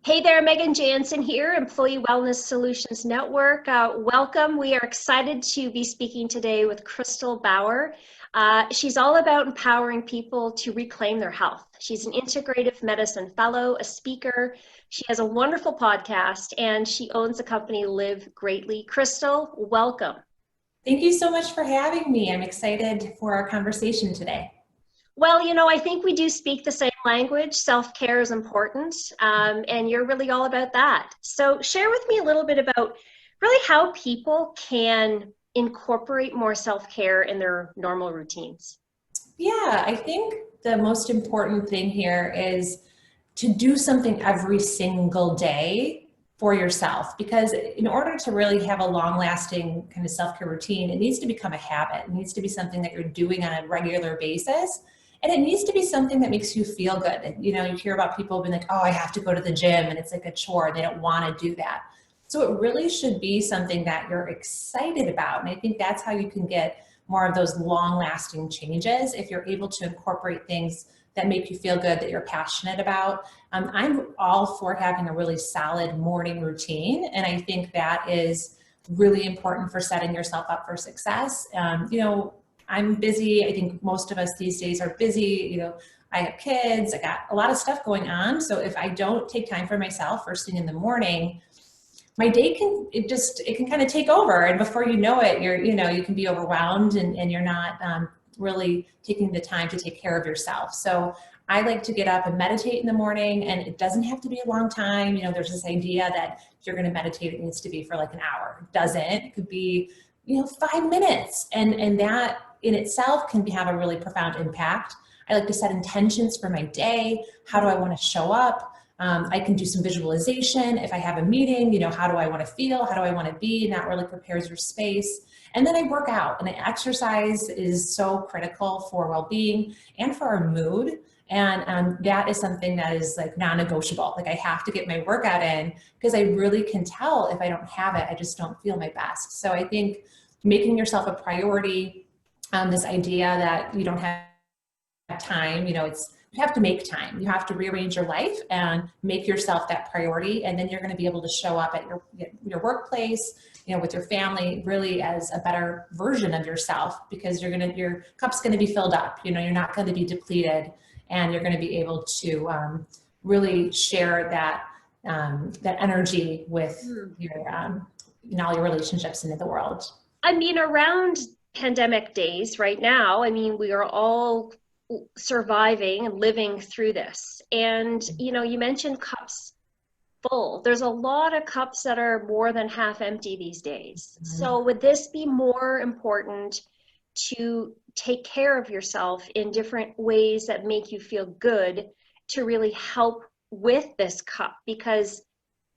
Hey there, Megan Jansen here, Employee Wellness Solutions Network. Welcome. We are excited to be speaking today with Kristel Bauer. She's all about empowering people to reclaim their health. She's an integrative medicine fellow, a speaker. She has a wonderful podcast, and she owns the company Live Greatly. Kristel, welcome. Thank you so much for having me. I'm excited for our conversation today. Well, I think we do speak the same language. Self-care is important, and you're really all about that. So share with me a little bit about really how people can incorporate more self-care in their normal routines. Yeah, I think the most important thing here is to do something every single day for yourself, because in order to really have a long-lasting kind of self-care routine, it needs to become a habit. It needs to be something that you're doing on a regular basis. And it needs to be something that makes you feel good. And, you hear about people being like, oh, I have to go to the gym, and it's like a chore and they don't want to do that. So it really should be something that you're excited about. And I think that's how you can get more of those long lasting changes, if you're able to incorporate things that make you feel good, that you're passionate about. I'm all for having a really solid morning routine. And I think that is really important for setting yourself up for success. I'm busy. I think most of us these days are busy. I have kids, I got a lot of stuff going on. So if I don't take time for myself first thing in the morning, my day it can kind of take over. And before you know it, you can be overwhelmed and you're not really taking the time to take care of yourself. So I like to get up and meditate in the morning, and it doesn't have to be a long time. There's this idea that if you're going to meditate, it needs to be for like an hour. It doesn't. It could be, 5 minutes. And that in itself can have a really profound impact. I like to set intentions for my day. How do I want to show up? I can do some visualization. If I have a meeting, how do I want to feel? How do I want to be? And that really prepares your space. And then I work out, and exercise is so critical for well-being and for our mood. And that is something that is like non-negotiable. Like I have to get my workout in, because I really can tell if I don't have it, I just don't feel my best. So I think making yourself a priority, this idea that you don't have time, you have to make time. You have to rearrange your life and make yourself that priority. And then you're going to be able to show up at your workplace, with your family, really as a better version of yourself, because your cup's going to be filled up. You're not going to be depleted, and you're going to be able to really share that energy with your all your relationships into the world. Around pandemic days right now, we are all surviving and living through this. And, you mentioned cups full. There's a lot of cups that are more than half empty these days. Mm-hmm. So would this be more important to take care of yourself in different ways that make you feel good to really help with this cup? Because,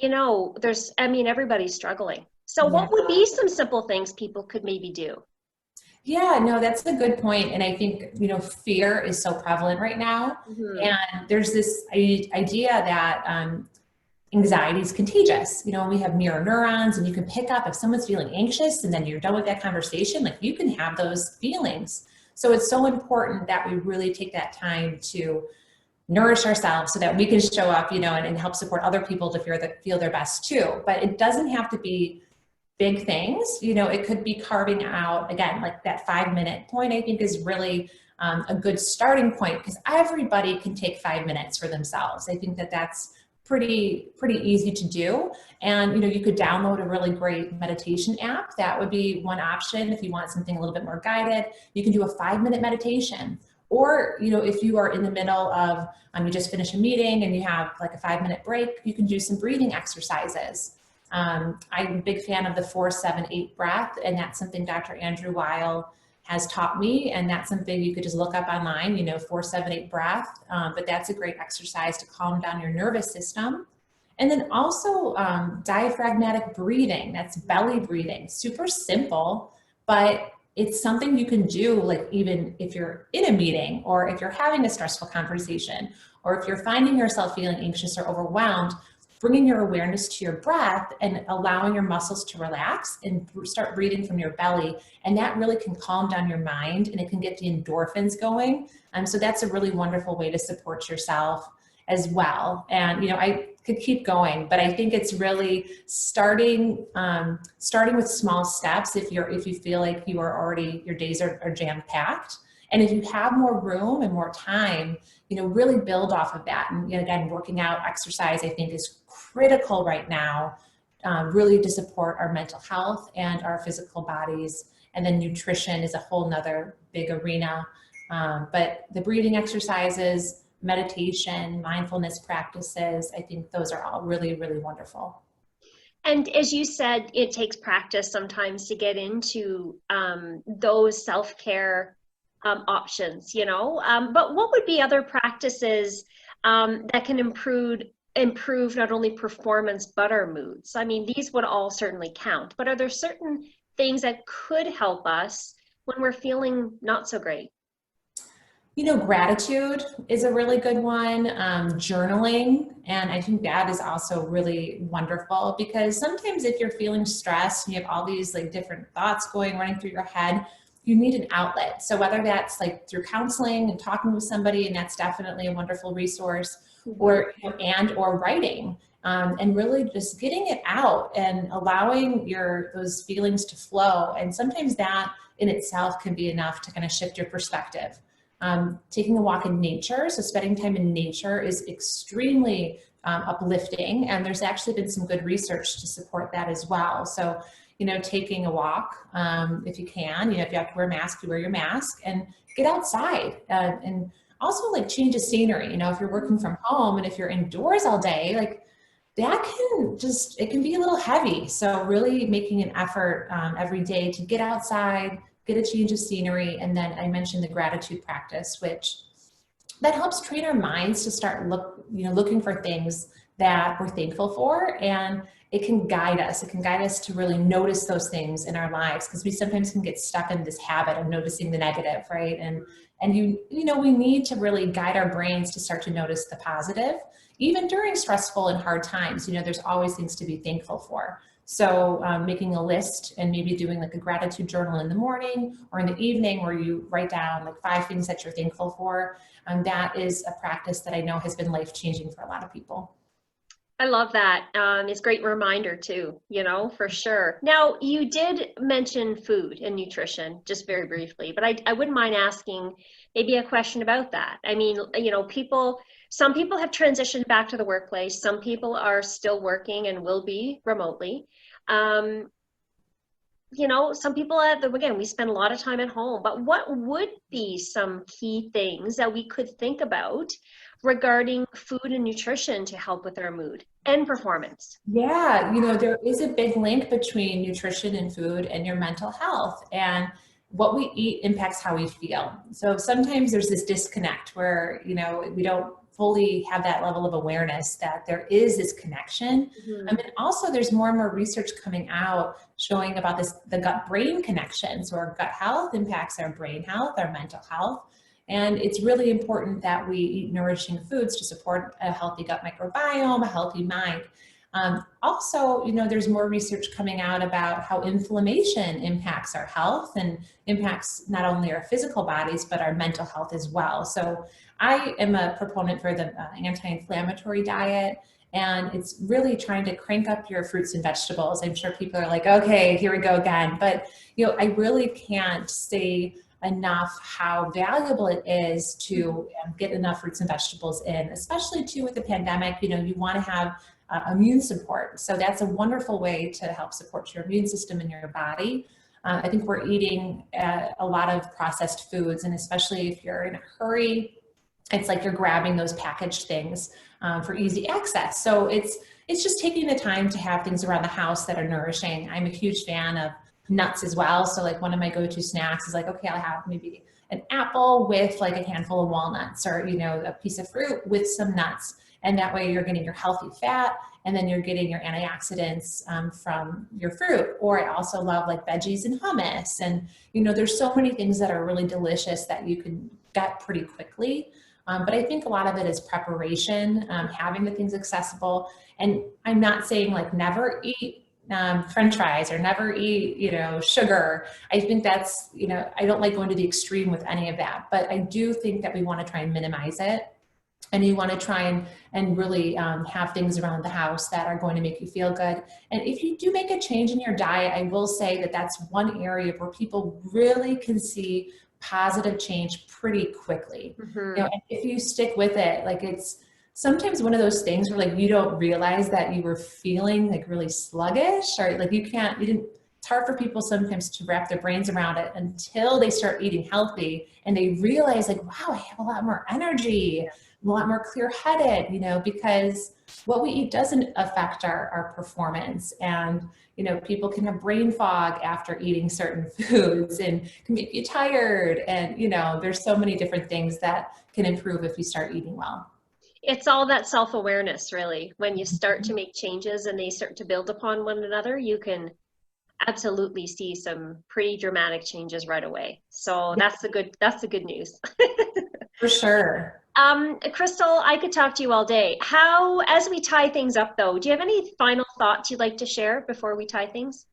everybody's struggling. So what would be some simple things people could maybe do? Yeah, no, that's a good point. And I think, fear is so prevalent right now. Mm-hmm. And there's this idea that anxiety is contagious. We have mirror neurons, and you can pick up if someone's feeling anxious, and then you're done with that conversation, like you can have those feelings. So it's so important that we really take that time to nourish ourselves so that we can show up, and help support other people to feel their best too. But it doesn't have to be big things. It could be carving out, again, like that 5-minute point, I think is really a good starting point, because everybody can take 5 minutes for themselves. I think that that's pretty easy to do. And, you could download a really great meditation app. That would be one option. If you want something a little bit more guided, you can do a 5-minute meditation. Or, if you are in the middle of, you just finished a meeting and you have like a 5-minute break, you can do some breathing exercises. I'm a big fan of the 4-7-8 breath, and that's something Dr. Andrew Weil has taught me, and that's something you could just look up online, 4-7-8 breath, but that's a great exercise to calm down your nervous system. And then also diaphragmatic breathing, that's belly breathing, super simple, but it's something you can do, like even if you're in a meeting, or if you're having a stressful conversation, or if you're finding yourself feeling anxious or overwhelmed, bringing your awareness to your breath and allowing your muscles to relax and start breathing from your belly. And that really can calm down your mind, and it can get the endorphins going. So that's a really wonderful way to support yourself as well. And, I could keep going, but I think it's really starting with small steps. If you feel like you are already, your days are jam packed, and if you have more room and more time, really build off of that. And again, working out, exercise, I think is critical right now, really to support our mental health and our physical bodies. And then nutrition is a whole nother big arena. But the breathing exercises, meditation, mindfulness practices, I think those are all really, really wonderful. And as you said, it takes practice sometimes to get into those self-care options, but what would be other practices that can improve not only performance but our moods? I mean, these would all certainly count, but are there certain things that could help us when we're feeling not so great? Gratitude is a really good one. Journaling, and I think that is also really wonderful, because sometimes if you're feeling stressed and you have all these like different thoughts running through your head, you need an outlet. So whether that's like through counseling and talking with somebody, and that's definitely a wonderful resource, or or writing, and really just getting it out and allowing those feelings to flow. And sometimes that in itself can be enough to kind of shift your perspective. Taking a walk in nature, so spending time in nature is extremely uplifting, and there's actually been some good research to support that as well. So, taking a walk, if you can, if you have to wear a mask, you wear your mask and get outside, and also like change of scenery. If you're working from home and if you're indoors all day, like that it can be a little heavy. So really making an effort every day to get outside, get a change of scenery. And then I mentioned the gratitude practice, which that helps train our minds to start looking for things that we're thankful for. And it can guide us. It can guide us to really notice those things in our lives, because we sometimes can get stuck in this habit of noticing the negative, right? And we need to really guide our brains to start to notice the positive, even during stressful and hard times. There's always things to be thankful for. So making a list and maybe doing like a gratitude journal in the morning or in the evening, where you write down like 5 things that you're thankful for. That is a practice that I know has been life-changing for a lot of people. I love that. It's a great reminder too, for sure. Now, you did mention food and nutrition just very briefly, but I wouldn't mind asking maybe a question about that. I mean, some people have transitioned back to the workplace. Some people are still working and will be remotely. Um, some people again, we spend a lot of time at home, but what would be some key things that we could think about regarding food and nutrition to help with our mood and performance? Yeah, there is a big link between nutrition and food and your mental health. And what we eat impacts how we feel. So sometimes there's this disconnect where, we don't fully have that level of awareness that there is this connection. Mm-hmm. And also there's more and more research coming out showing about the gut-brain connection. So our gut health impacts our brain health, our mental health. And it's really important that we eat nourishing foods to support a healthy gut microbiome, a healthy mind. Also, there's more research coming out about how inflammation impacts our health and impacts not only our physical bodies, but our mental health as well. So I am a proponent for the anti-inflammatory diet, and it's really trying to crank up your fruits and vegetables. I'm sure people are like, okay, here we go again. But, I really can't say enough how valuable it is to get enough fruits and vegetables in, especially too with the pandemic. You want to have immune support. So that's a wonderful way to help support your immune system in your body. I think we're eating a lot of processed foods, and especially if you're in a hurry, it's like you're grabbing those packaged things for easy access. So it's just taking the time to have things around the house that are nourishing. I'm a huge fan of nuts as well. So like one of my go-to snacks is like, okay, I'll have maybe an apple with like a handful of walnuts, or, a piece of fruit with some nuts. And that way you're getting your healthy fat, and then you're getting your antioxidants from your fruit. Or I also love like veggies and hummus. And, there's so many things that are really delicious that you can get pretty quickly. But I think a lot of it is preparation, having the things accessible. And I'm not saying like never eat French fries or never eat, sugar. I think that's, I don't like going to the extreme with any of that, but I do think that we want to try and minimize it. and you want to try and really have things around the house that are going to make you feel good. And if you do make a change in your diet, I will say that that's one area where people really can see positive change pretty quickly. You know, Hmm. and if you stick with it, like it's sometimes one of those things where like you don't realize that you were feeling like really sluggish, or like you didn't, it's hard for people sometimes to wrap their brains around it until they start eating healthy and they realize like, wow, I have a lot more energy, a lot more clear-headed, you know, because what we eat doesn't affect our performance. And, you know, people can have brain fog after eating certain foods and can make you tired. And, you know, there's so many different things that can improve if you start eating well. It's all that self-awareness, really. When you start to make changes and they start to build upon one another, you can absolutely see some pretty dramatic changes right away. So Yeah, that's the good news. for sure. Kristel, I could talk to you all day. How, as we tie things up though, do you have any final thoughts you'd like to share before we tie things?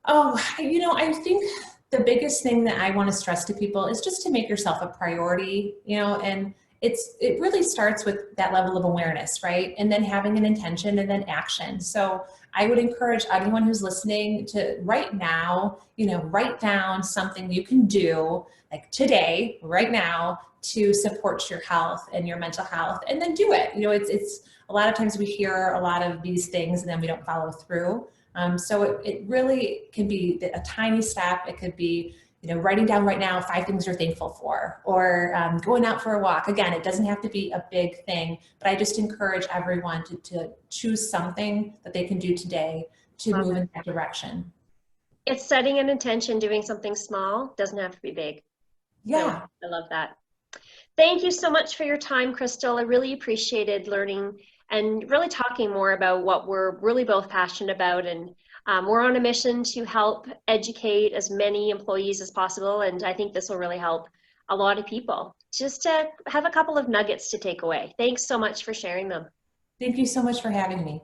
Oh, you know, I think the biggest thing that I want to stress to people is just to make yourself a priority, you know, and it really starts with that level of awareness, right? And then having an intention and then action. So I would encourage anyone who's listening to right now, you know, write down something you can do like today, right now, to support your health and your mental health, and then do it. You know, it's a lot of times we hear a lot of these things and then we don't follow through. So it really can be a tiny step. It could be, you know, writing down right now 5 things you're thankful for, or going out for a walk. Again, it doesn't have to be a big thing, but I just encourage everyone to choose something that they can do today to Love move it. in that direction. It's setting an intention, doing something small, doesn't have to be big. Really, Yeah. I love that. Thank you so much for your time, Kristel. I really appreciated learning and really talking more about what we're really both passionate about. And we're on a mission to help educate as many employees as possible. And I think this will really help a lot of people just to have a couple of nuggets to take away. Thanks so much for sharing them. Thank you so much for having me.